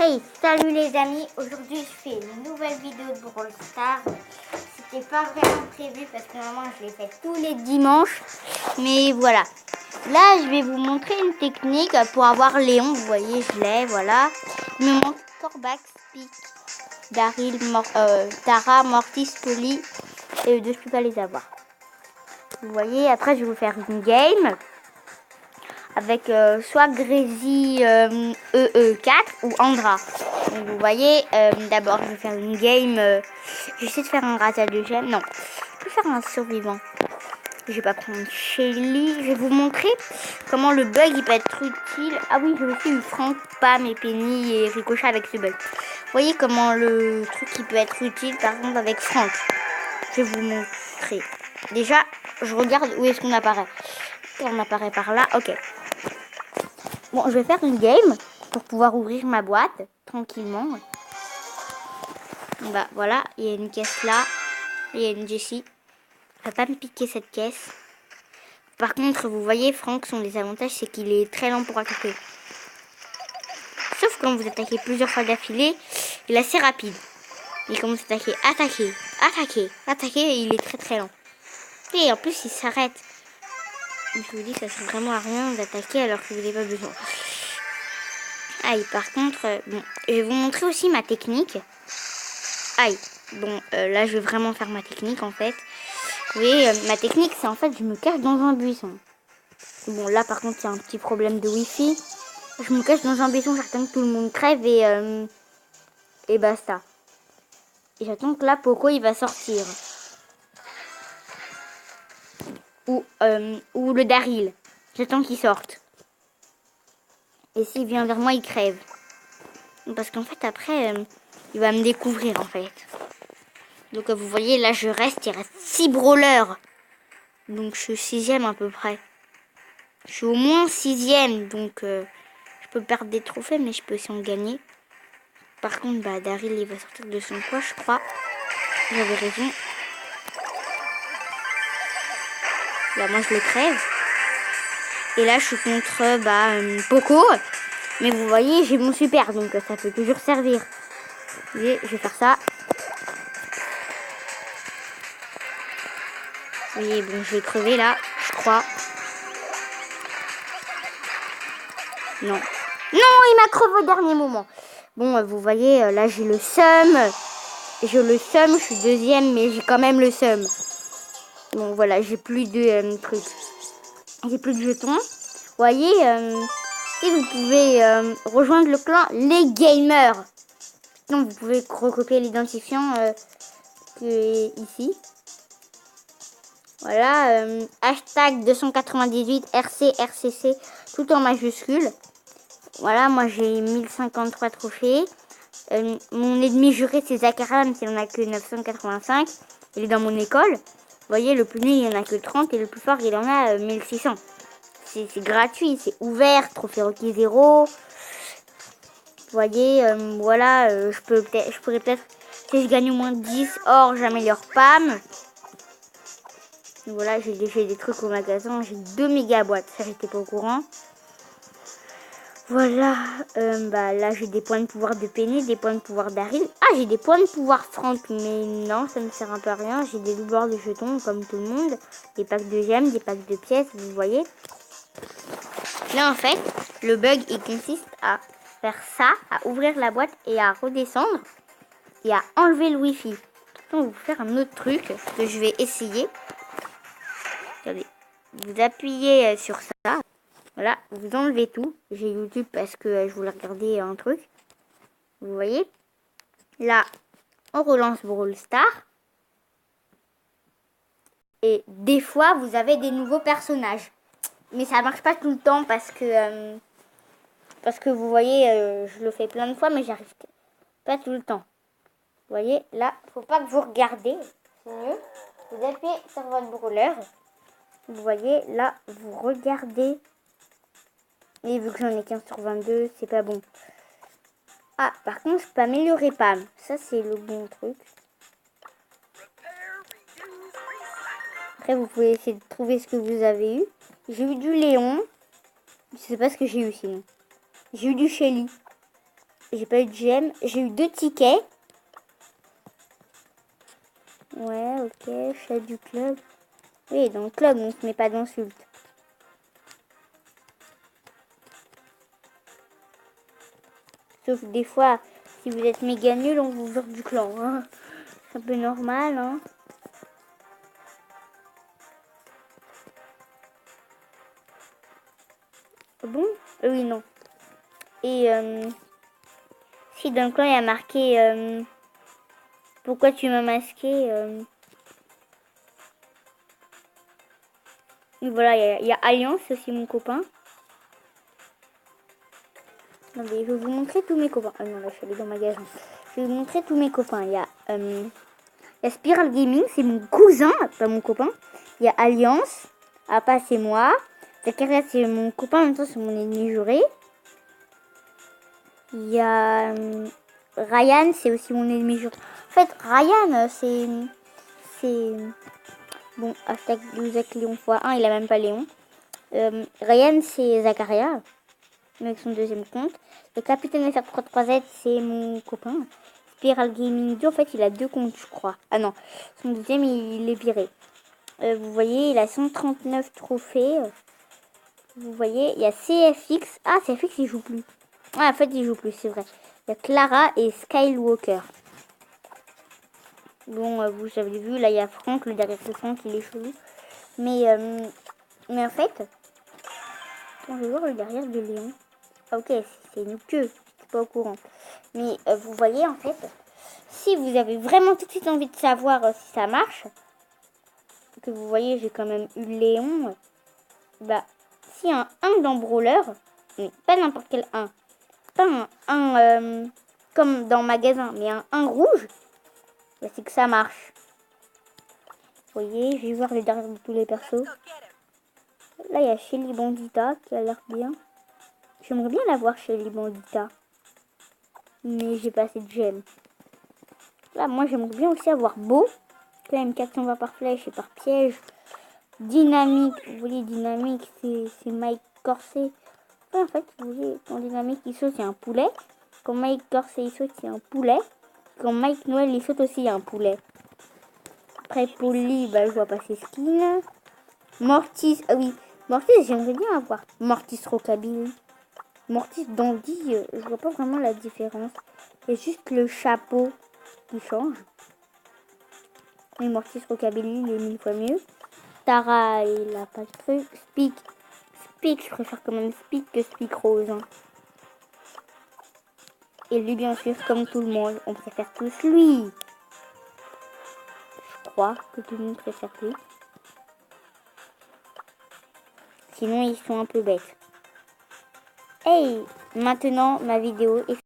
Hey, salut les amis, aujourd'hui je fais une nouvelle vidéo de Brawl Stars. C'était pas vraiment prévu parce que normalement je l'ai fait tous les dimanches. Mais voilà, là je vais vous montrer une technique pour avoir Léon. Vous voyez, je l'ai, voilà. Il me manque Corbax, Pick, Daryl, Tara, Mortis, Polly et eux deux je peux pas les avoir. Vous voyez, après je vais vous faire une game avec soit Grésy EE4 ou Andra. Donc vous voyez, d'abord je vais faire une game, j'essaie de faire un razzia de gemme, non, je vais faire un survivant. Je vais pas prendre Shelly, je vais vous montrer comment le bug il peut être utile. Ah oui, j'ai aussi eu Franck, Pam et Penny et Ricochet avec ce bug. Vous voyez comment le truc il peut être utile par exemple avec Franck. Je vais vous montrer. Déjà, je regarde où est-ce qu'on apparaît. On apparaît par là, ok. Bon, je vais faire une game pour pouvoir ouvrir ma boîte tranquillement. Bah voilà, il y a une caisse là, il y a une Jessie. Elle va pas me piquer cette caisse. Par contre, vous voyez, Franck, son désavantage, c'est qu'il est très lent pour attaquer. Sauf quand vous attaquez plusieurs fois d'affilée, il est assez rapide. Il commence à attaquer, et il est très très lent. Et en plus, il s'arrête. Je vous dis, ça sert vraiment à rien d'attaquer alors que vous n'avez pas besoin. Aïe, par contre, bon, je vais vous montrer aussi ma technique. Aïe, bon, là, je vais vraiment faire ma technique, en fait. Vous voyez, ma technique, c'est en fait, je me cache dans un buisson. Bon, là, par contre, il y a un petit problème de Wi-Fi. Je me cache dans un buisson, j'attends que tout le monde crève et basta. Et j'attends que là, Poco, il va sortir. Ou le Daryl. J'attends qu'il sorte. Et s'il vient vers moi, il crève. Parce qu'en fait, après, il va me découvrir, en fait. Donc, vous voyez, là, il reste 6 brawlers. Donc, je suis 6e à peu près. Je suis au moins 6e, donc je peux perdre des trophées, mais je peux aussi en gagner. Par contre, bah, Daryl, il va sortir de son coin, je crois. J'avais raison. Là, moi, je le crève. Et là, je suis contre Poco. Mais vous voyez, j'ai mon super, donc ça peut toujours servir. Vous voyez, je vais faire ça. Vous voyez, bon, je vais crever là, je crois. Non. Non, il m'a crevé au dernier moment. Bon, vous voyez, là, j'ai le seum. Je suis 2e, mais j'ai quand même le seum. Bon, voilà, j'ai plus de trucs. J'ai plus de jetons. Vous voyez, et vous pouvez rejoindre le clan Les Gamers. Donc, vous pouvez recopier l'identifiant qui est ici. Voilà, hashtag 298 RCRCC, tout en majuscule. Voilà, moi j'ai 1053 trophées. Mon ennemi juré c'est Zakaria, mais il n'en a que 985. Il est dans mon école. Vous voyez, le plus nul il en a que 30 et le plus fort il en a 1600. C'est gratuit, c'est ouvert, trophée requis 0. Vous voyez, voilà, je pourrais peut-être, si je gagne au moins 10 or, j'améliore Pam. Voilà, j'ai des trucs au magasin, j'ai 2 méga boîtes, ça j'étais pas au courant. Voilà, bah là j'ai des points de pouvoir de Penny, des points de pouvoir d'Aryl. Ah, j'ai des points de pouvoir Franck, mais non, ça ne sert un peu à rien. J'ai des doubleurs de jetons comme tout le monde, des packs de gemmes, des packs de pièces, vous voyez. Là en fait, le bug il consiste à faire ça, à ouvrir la boîte et à redescendre et à enlever le wifi. Donc, je vais vous faire un autre truc que je vais essayer. Regardez, vous appuyez sur ça. Voilà, vous enlevez tout. J'ai YouTube parce que je voulais regarder un truc. Vous voyez. Là, on relance Brawl Stars. Et des fois, vous avez des nouveaux personnages. Mais ça marche pas tout le temps parce que vous voyez, je le fais plein de fois, mais j'arrive pas tout le temps. Vous voyez, là, faut pas que vous regardez. C'est mieux. Vous appuyez sur votre brawler. Vous voyez, là, vous regardez. Et vu que j'en ai 15 sur 22, c'est pas bon. Ah, par contre, je peux améliorer Pam. Ça, c'est le bon truc. Après, vous pouvez essayer de trouver ce que vous avez eu. J'ai eu du Léon. Je sais pas ce que j'ai eu sinon. J'ai eu du Shelly. J'ai pas eu de gemme. J'ai eu 2 tickets. Ouais, ok, chef du club. Oui, dans le club, on se met pas d'insultes. Sauf des fois, si vous êtes méga nul, on vous vire du clan. Hein. C'est un peu normal, hein. Ah bon? Oui, non. Et si dans le clan, il y a marqué pourquoi tu m'as masqué Et voilà, il y a Alliance, c'est aussi mon copain. Non, mais je vais vous montrer tous mes copains. Ah non, là, je suis allée dans le magasin. Je vais vous montrer tous mes copains. Il y a Spiral Gaming, c'est mon cousin, pas mon copain. Il y a Alliance. Apa, c'est moi. Zakaria, c'est mon copain, en même temps, c'est mon ennemi juré. Il y a Ryan, c'est aussi mon ennemi juré. En fait, Ryan, c'est... Bon, hashtag Zach Léon x1, il a même pas Léon. Ryan, c'est Zakaria, avec son deuxième compte. Le capitaine FR33Z, c'est mon copain. Spiral Gaming 2, en fait, il a 2 comptes, je crois. Ah non, son deuxième, il est viré. Vous voyez, il a 139 trophées. Vous voyez, il y a CFX. Ah, CFX, il joue plus. Ah, en fait, il joue plus, c'est vrai. Il y a Clara et Skywalker. Bon, vous avez vu, là, il y a Franck, le derrière de Franck, il est chelou. Mais en fait, on va voir le derrière de Léon. Ah, ok, c'est une queue, je suis pas au courant. Mais vous voyez, en fait, si vous avez vraiment tout de suite envie de savoir si ça marche, que vous voyez, j'ai quand même eu Léon, bah, si un 1 dans Brawler, mais pas n'importe quel 1, pas un 1 comme dans magasin, mais un 1 rouge, bah, c'est que ça marche. Vous voyez, je vais voir les derrière de tous les persos. Là, il y a Shelly Bandita qui a l'air bien. J'aimerais bien la voir Shelly Bandita. Mais j'ai pas assez de gemmes. Là, moi, j'aimerais bien aussi avoir Beau. Quand même 420 par flèche et par piège. Dynamique. Vous voyez, Dynamique, c'est Mike Corset. Ouais, en fait, vous voyez, quand Dynamique, il saute, il y a un poulet. Quand Mike Corset, il saute, il y a un poulet. Quand Mike Noël, il saute aussi, il y a un poulet. Après, Polly, bah, je vois pas ses skins. Mortis, ah oui. Mortis, j'aimerais bien avoir. Mortis Rockabilly. Mortis Dandy, je vois pas vraiment la différence. Il y a juste le chapeau qui change. Mais Mortis Rockabilly, il est 1000 fois mieux. Tara, il a pas de truc. Speak, je préfère quand même Speak que Speak Rose. Hein. Et lui, bien sûr, comme tout le monde, on préfère tous lui. Je crois que tout le monde préfère lui. Sinon, ils sont un peu bêtes. Hey, maintenant, ma vidéo est